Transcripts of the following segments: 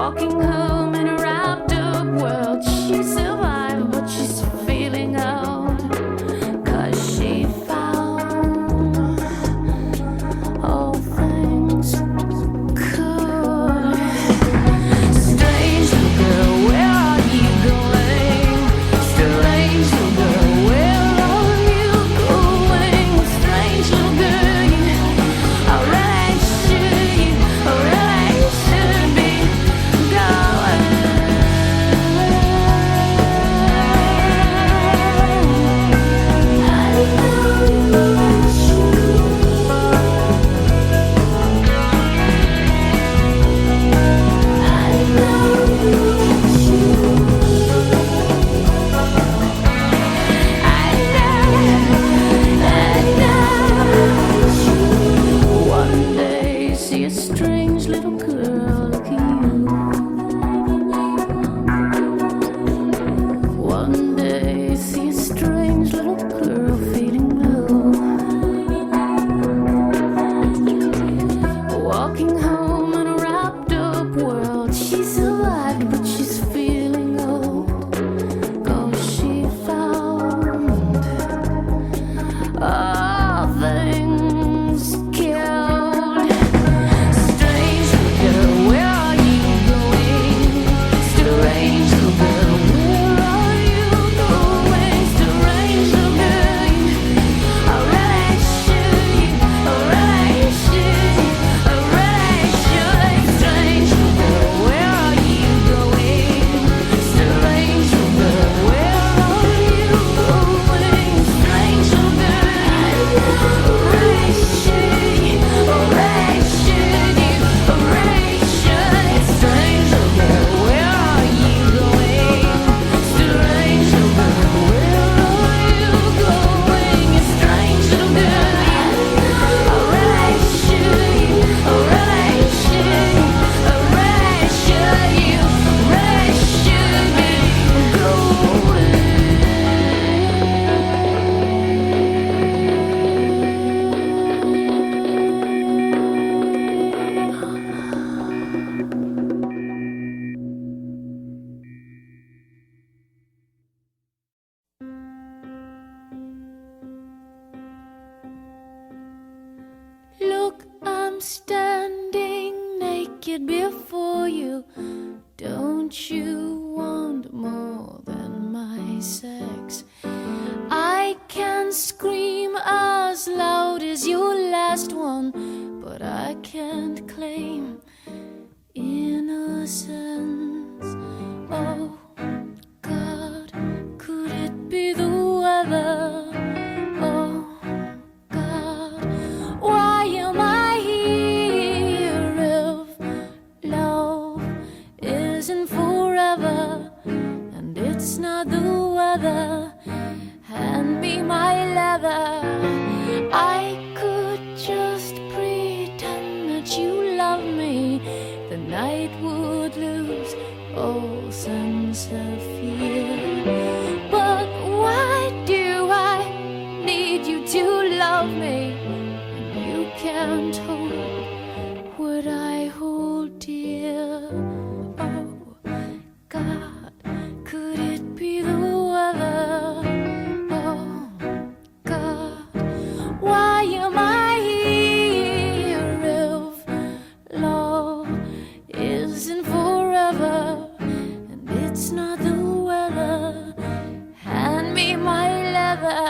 Walking home in a wrapped up world. She survived, but she's feeling old. 'Cause she found all things could. Strange little girl, where are you going? Strange little girl, where are you going? Strange little girl, I really should be going. One day, see a strange little girl like you. One day, see a strange little girl feeling blue. Walking home in a wrapped up world. She survived, but she's feeling old. 'Cause she found all things killed. Strange little girl, where are you going? Strange little girl, where are you going? Strange little girl, I really should. Strange little girl, where are you going? Strange little girl, where are you going? Strange little Look, I'm standing naked before you. Don't you want more than my sex? I can scream as loud as your last one, but I can't claim innocence. Oh God, could it be the weather? Oh God, why am I here if love isn't forever and it's not the weather? Hand me my leather. I could just pretend that you love me. The night would lose all sense of fear. But why do I need you to love me when you can't hold what I hold dear? Oh God, could it be the weather? Oh God, why am I here if love isn't forever and it's not the weather? Hand me my leather.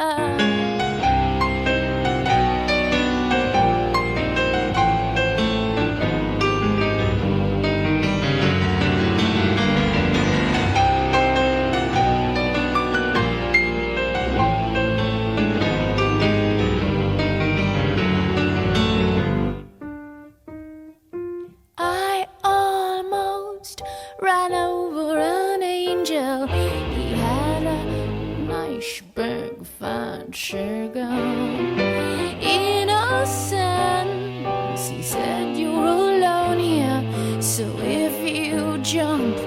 I almost ran over an angel. He had a nice big fancy gun. Innocence, he said, you're alone here. So if you jump,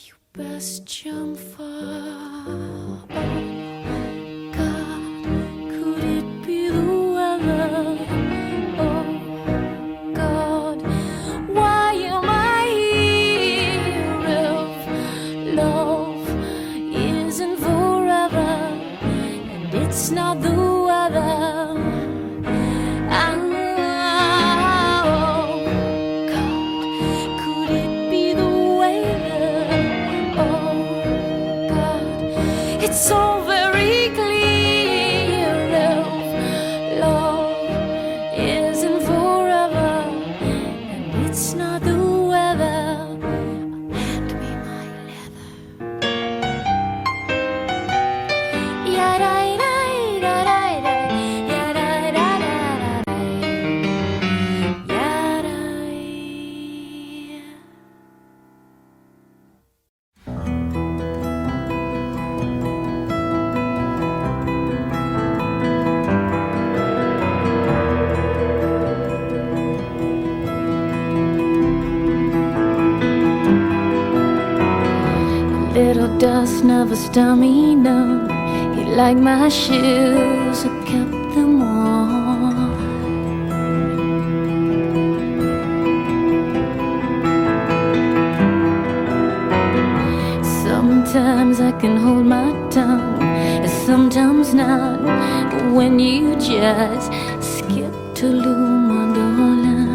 you best jump far. Oh God, could it be the weather? Oh God, why am I here? so very clear. Love isn't forever, and it's not the weather. Hand me my leather. Little dust never stop me now. He liked my shoes, I kept them on. Sometimes I can hold my tongue, and sometimes not. When you just skip to Lou, my darling,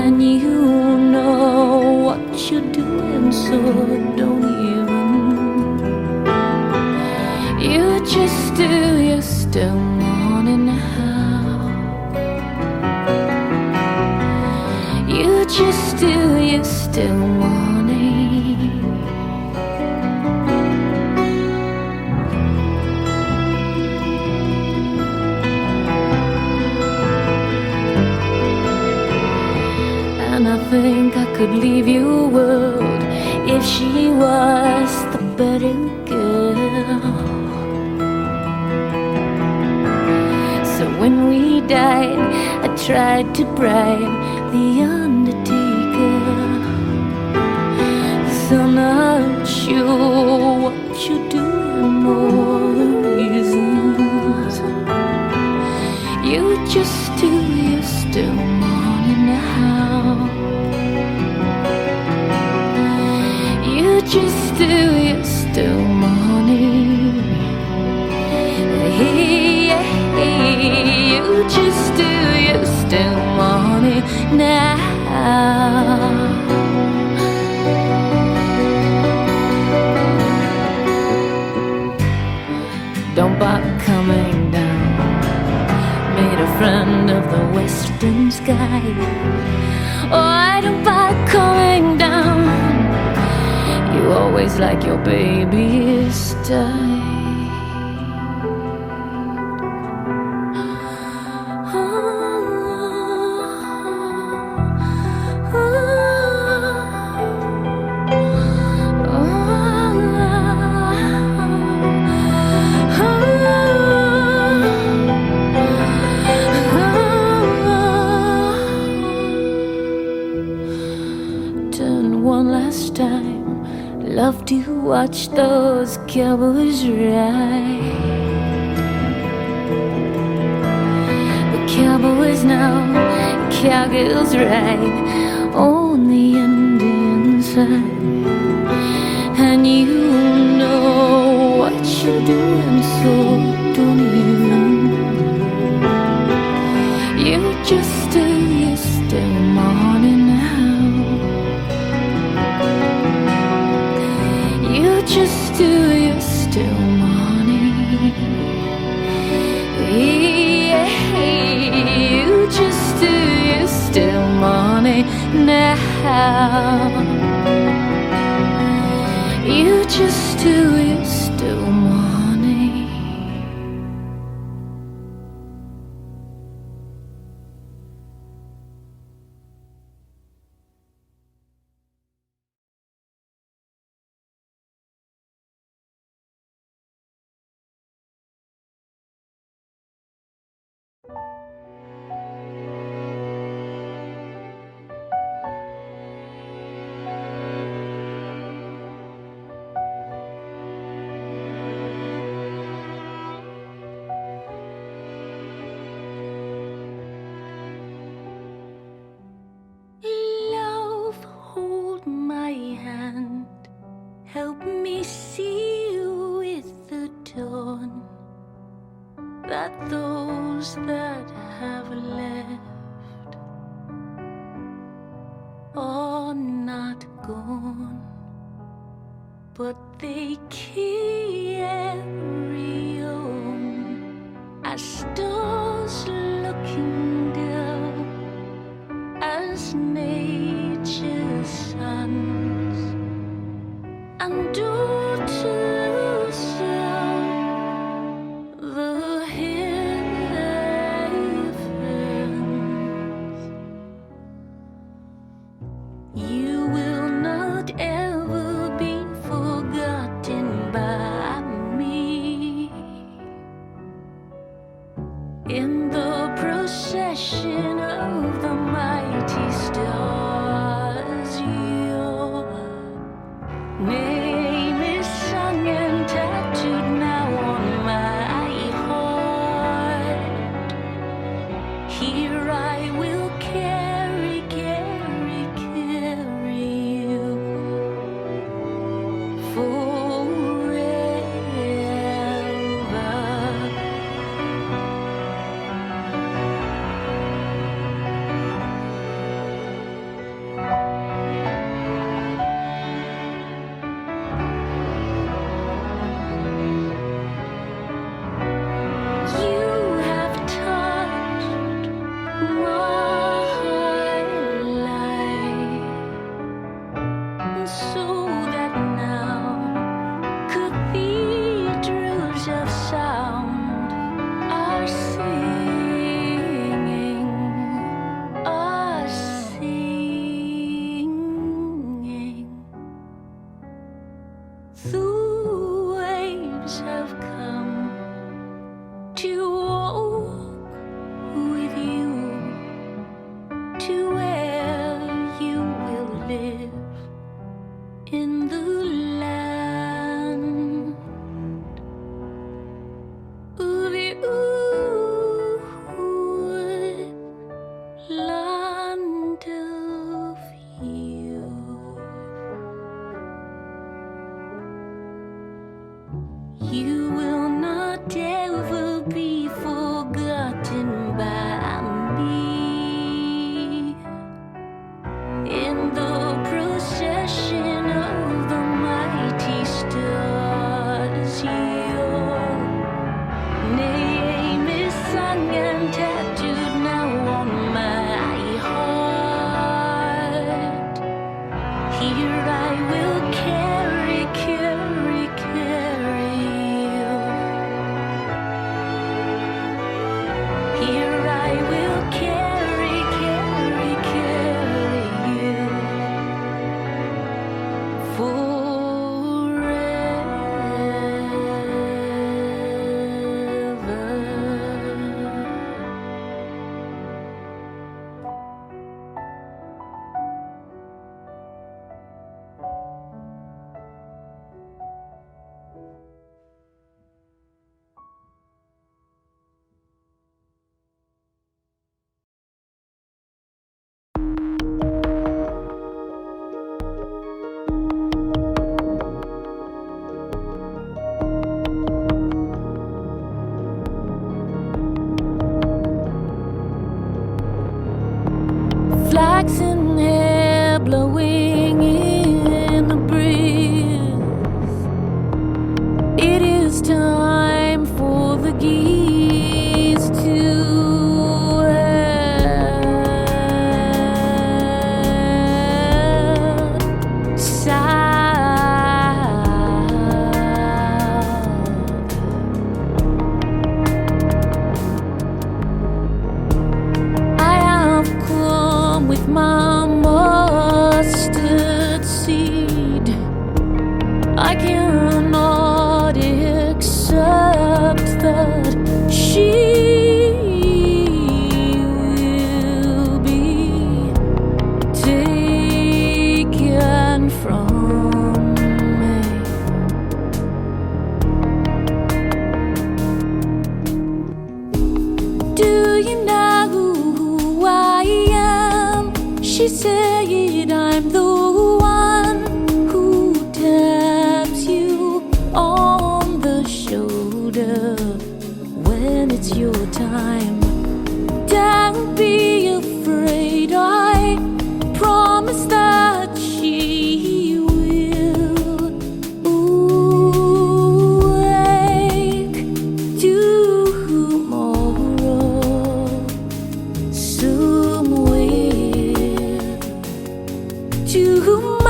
and you know what you're doing, so don't even. You just do your still morning now. You just do your still morning. And I think I could leave your world if she was the better girl. So when we died, I tried to bribe the undertaker. So I'm not sure what you're doing or the reasons. You just do your still morning now. You just do your still morning. You just do your still morning now. Don't bother coming down. Made a friend of the western sky. Oh, I don't bother coming down. You always like your baby's style. Love to watch those cowboys ride. The cowboys now, cowgirls ride on the Indian side. And you know what you're doing, so don't even. You just do your still morning now. You just do your still morning. Yeah, you just do your still morning now. You just do your still morning. Help me see with the dawn that those that have left are not gone, but they keep and do to self the heavens. You will not ever be forgotten by me. In the procession of the mighty stars, your name is sung and tattooed now on my heart. Here I will carry, carry, carry you forever. You have touched my life, so that now cathedrals of sound are singing, are singing. The waves have come to walk with you to where you will live in the land of you, land of you. You will not ever be forgotten by me. In the procession of the mighty stars, your name is sung and tattooed now on my heart. Here I will carry, carry, carry you. Here I will carry, carry, carry you forever. Flaxen hair blowing in the breeze. It is time for the geese to I have come with my mustard seed. I cannot accept that she will be taken from me. Do you know who I am? She said I'm the one who taps you on the shoulder when it's your time. Don't be afraid, I promise that she will wake tomorrow somewhere. Tomorrow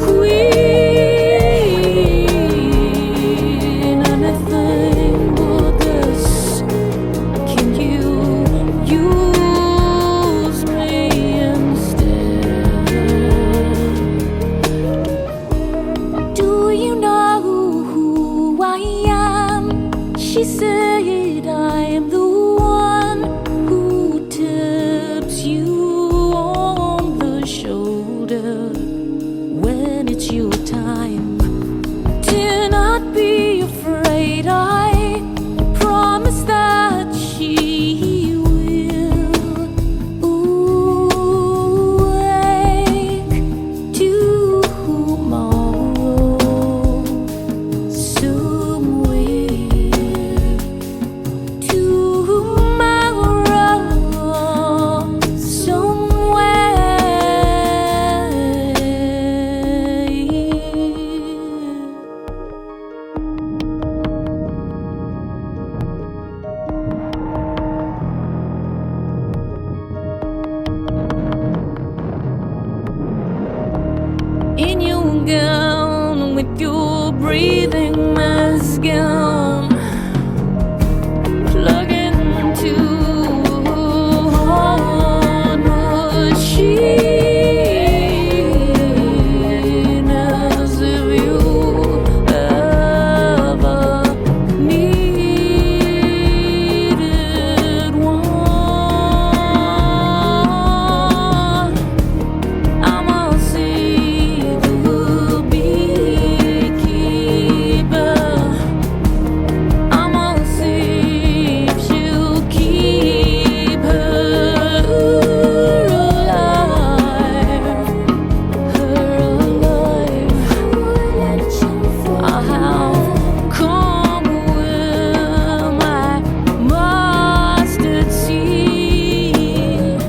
queen, anything but this. Can you use me instead? Do you know who I am? She said I am the one who tips you on the shoulder when it's your time. Do not be afraid, I promise that she will awake tomorrow somewhere. Tomorrow somewhere. In your gown with your breathing mask on, plug into what she knows if you ever needed one. I'ma see the beekeeper. I'ma see if she'll keep her alive. I have come with my mustard seed.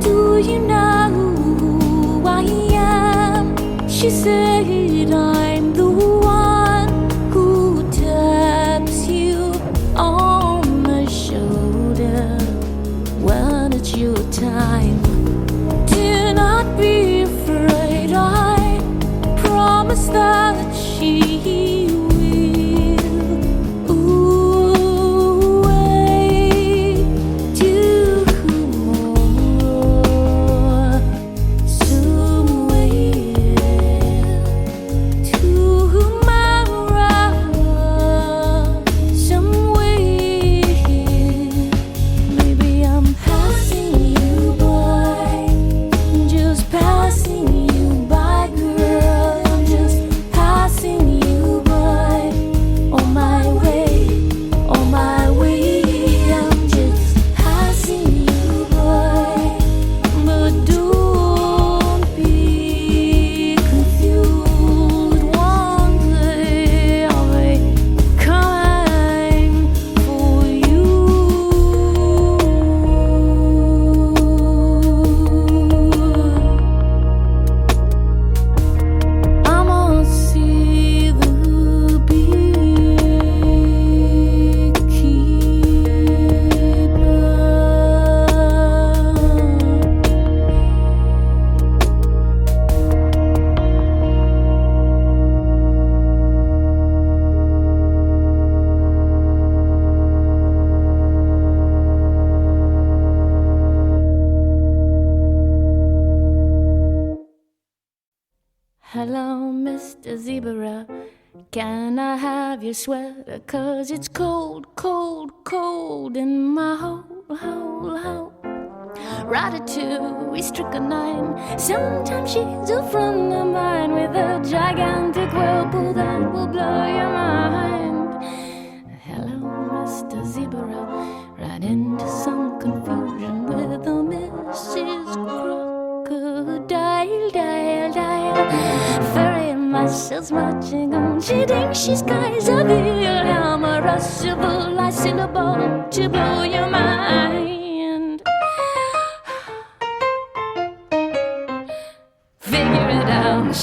Do you know who I am? She said I'm the one who taps you on the shoulder when it's your time. Do not be afraid, I promise that she will awake tomorrow somewhere. Tomorrow somewhere. Maybe I'm passing you by, just passing you by, girl. I'm just passing you by. On my way, on my way. I'm just passing you by. But don't be confused. One day I'll be coming for you. I'ma see the Hello, Mr. Zebra. Can I have your sweater? 'Cause it's cold, cold, cold in my hole. Ratatouille, strychnine. Sometimes she's a friend of mine with a gigantic whirlpool that will blow your mind. Hello, Mr. Zebra. Right into some confusion with a Mrs. Crocodile, dial. Furry muscles marching on. She thinks she's Kaiser Wilhelm, a rushable, syllable to blow your mind. Figure it out,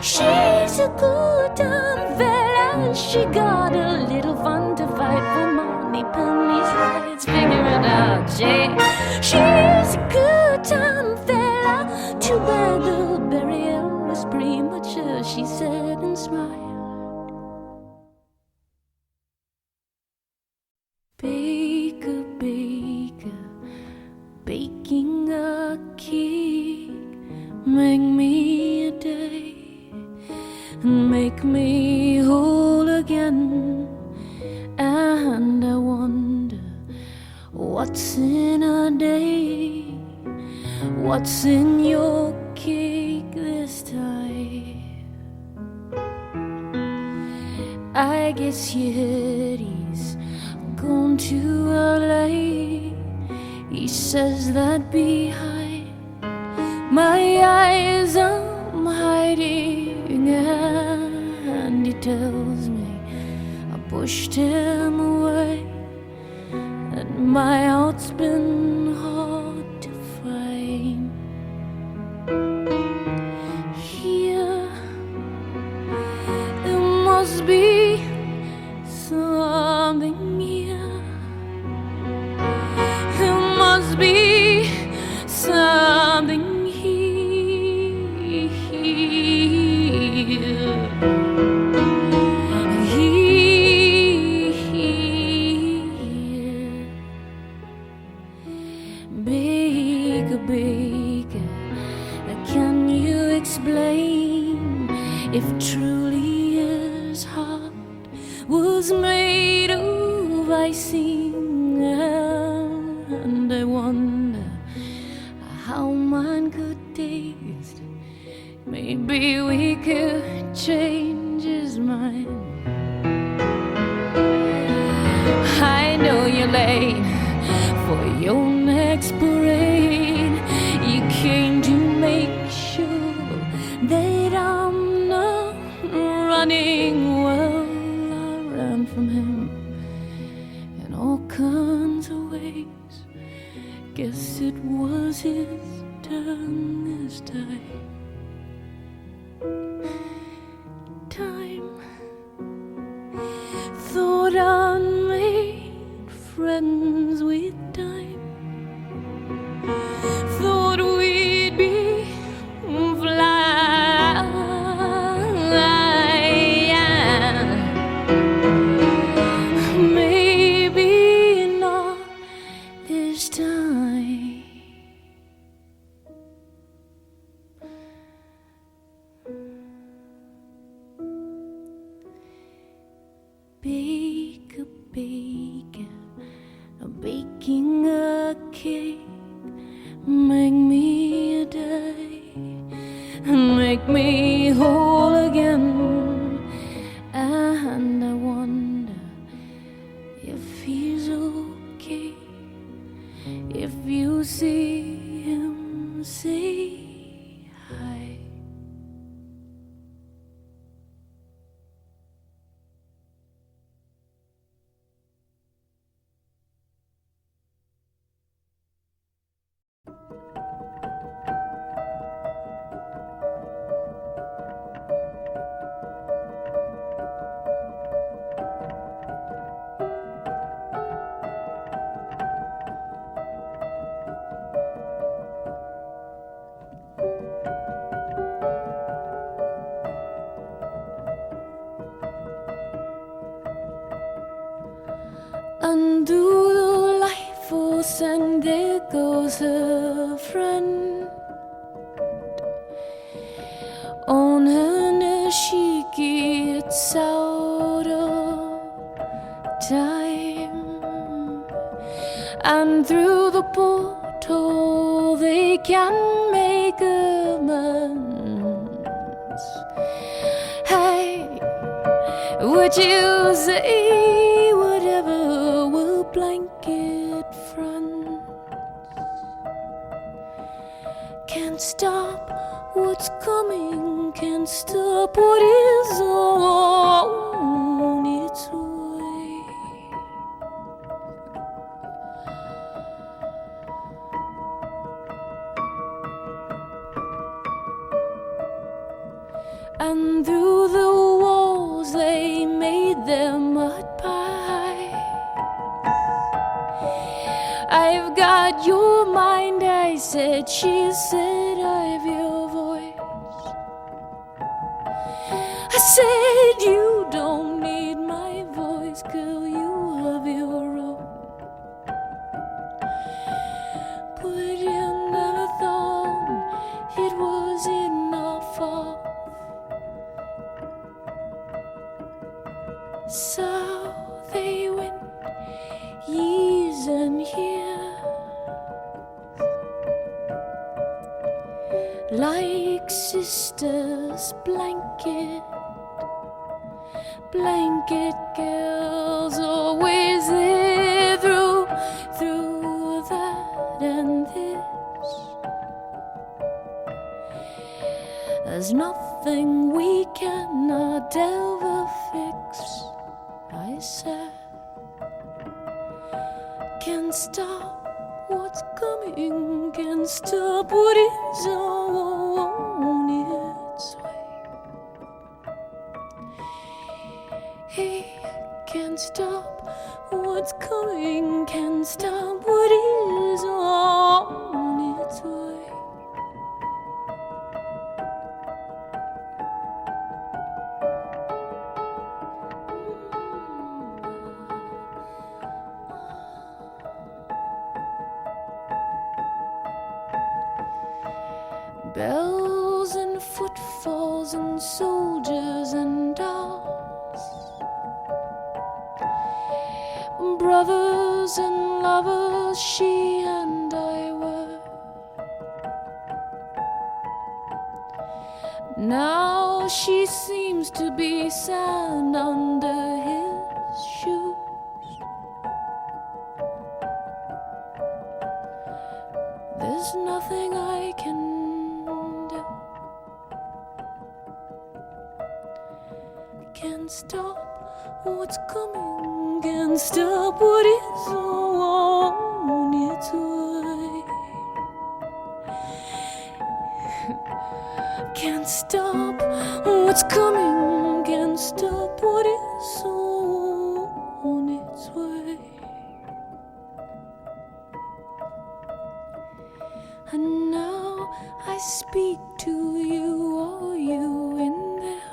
she's a good time fella. She got a little fun to fight for money, pennies, rights. Figure it out, she's a good time fella. Too bad the burial was spree. she said and smiled. Baker, baker, baking a cake, make me a day and make me whole again. And I wonder what's in a day, what's in your cake this time. I guess Yeti's gone to LA. He says that behind my eyes I'm hiding, and he tells me I pushed him away, that my heart's been hard to find. Here there must be something here. There must be something here. Baker, baker, can you explain if truly his heart was made of icing? And I wonder how mine could taste. Maybe we could change his mind. I know you're late for your next parade. You came to make sure that I'm not running. Well, I ran from him in all kinds of ways. Guess it was his turn this time. Thought I made friends with time. Thought we'd be fly. Maybe not this time. Baker, baker, baking a cake, make me a day and make me whole again. And I wonder if he's okay, if you see him, say hi. Undo the light force, and there goes her friend. On her knees she gets out of time, and through the porthole they can make amends. Hey, would you say whatever will blanket friends? Can't stop what's coming, can't stop what is on its way. And through the walls they made their mud pies. I've got your mind, I said, she said, I've your voice. said you don't need my voice, girl, you have your own. But you never thought it was enough of. So they went years and years, like sisters, blanket girls, always there through that and this. There's nothing we cannot ever fix, I said. Can't stop what's coming, can't stop what is on its way. Hey, can't stop what's coming, can't stop what is on its way. Bells and footfalls and soldiers and dolls, brothers and lovers, she and I were. Now she seems to be sand under his shoes. There's nothing I can do. Can't stop what's coming, can't stop what is on its way. Can't stop what's coming, can't stop what is on its way. And now I speak to you, are you in there?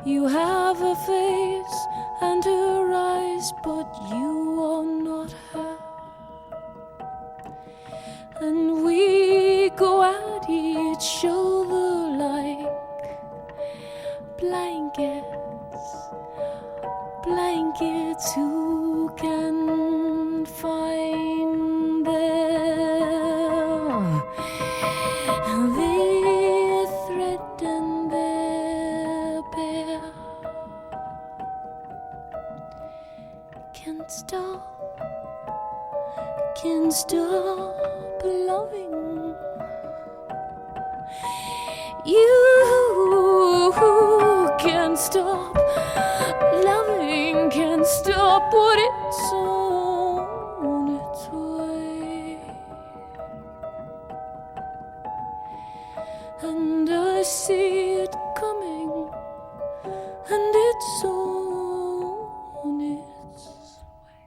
You have her face and her eyes, but you are not her. And we go at each shoulder like blankets who can find their thread and their pair. Can't stop loving you. Can't stop loving, can't stop what it's on its way. And I see it coming, and it's on its way.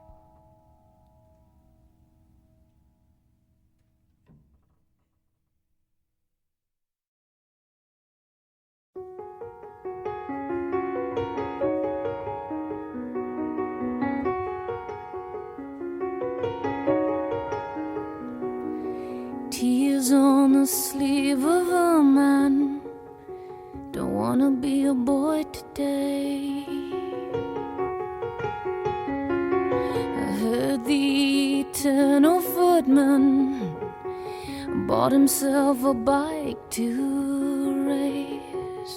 Tears on the sleeve of a man. Don't wanna be a boy today. I heard the eternal footman bought himself a bike to race.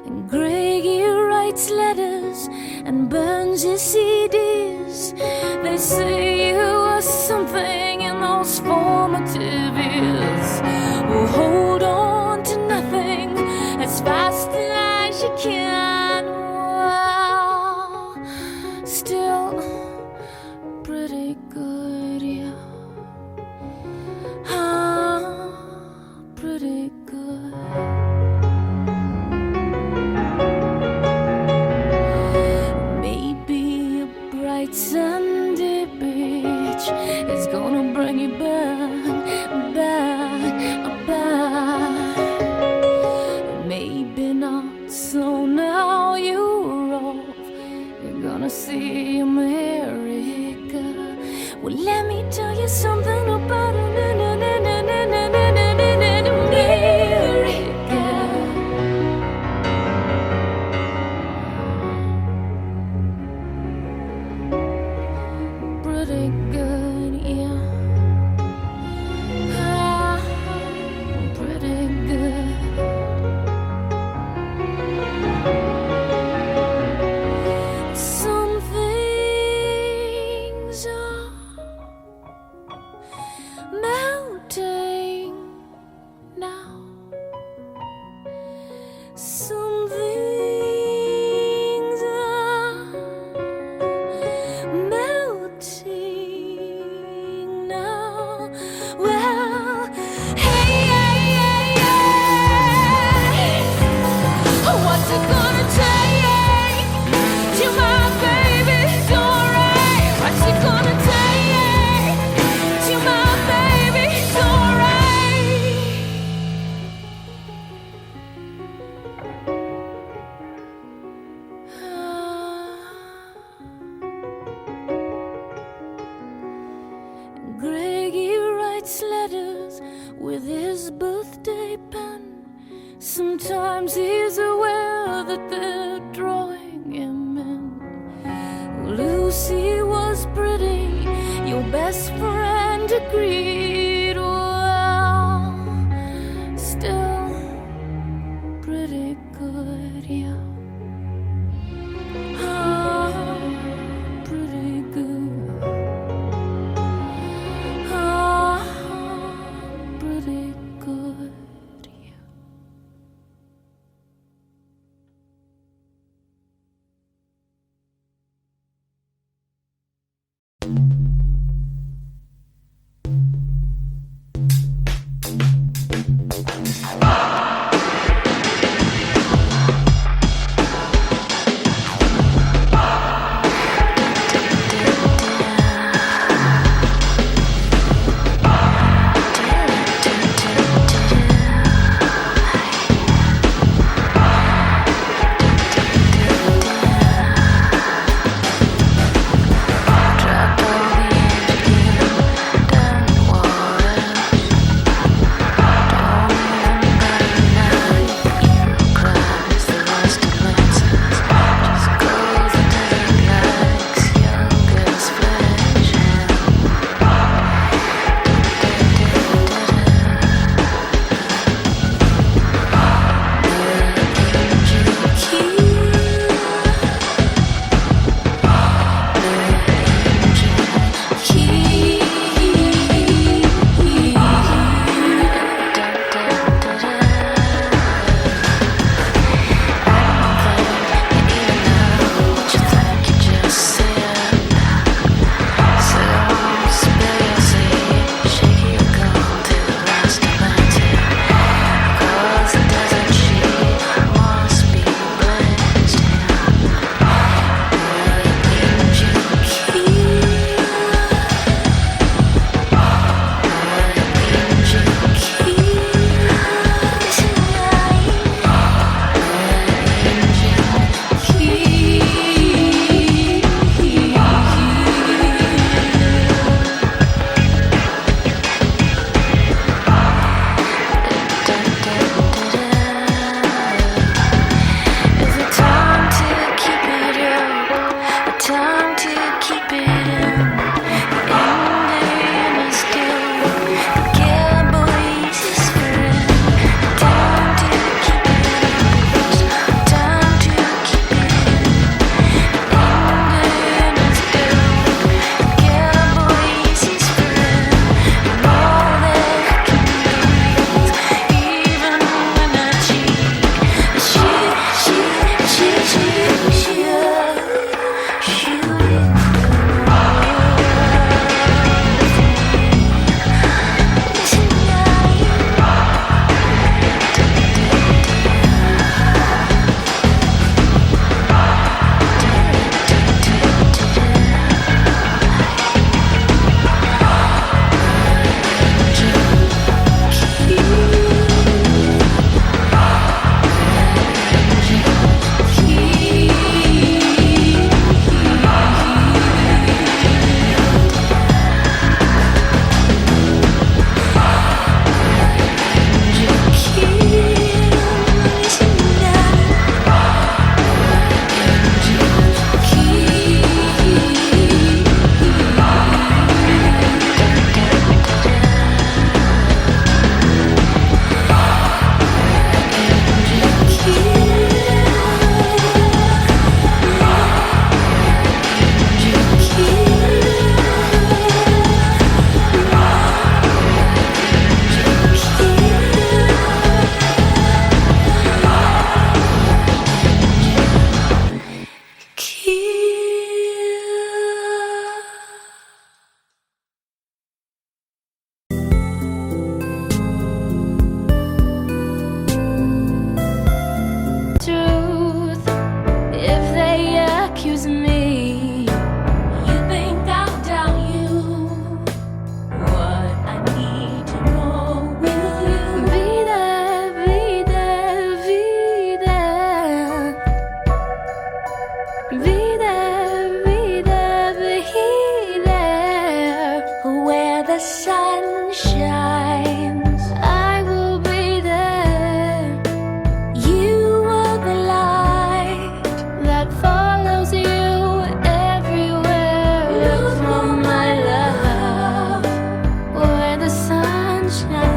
And Greggy writes letters and burns his CDs. They say you were something in those formative years. Well, hold on to nothing as fast as you can. Well, still pretty good, yeah. Pretty good. Maybe a bright Sunday beach is gonna bring writes letters with his birthday pen. Sometimes he's aware that they're drawing him in. Lucy was pretty, your best friend agreed. Well, still pretty good, yeah. Ah, pretty good. Ah, pretty good, yeah. sun shines, I will be there. You are the light that follows you everywhere. Look for my love where the sun shines.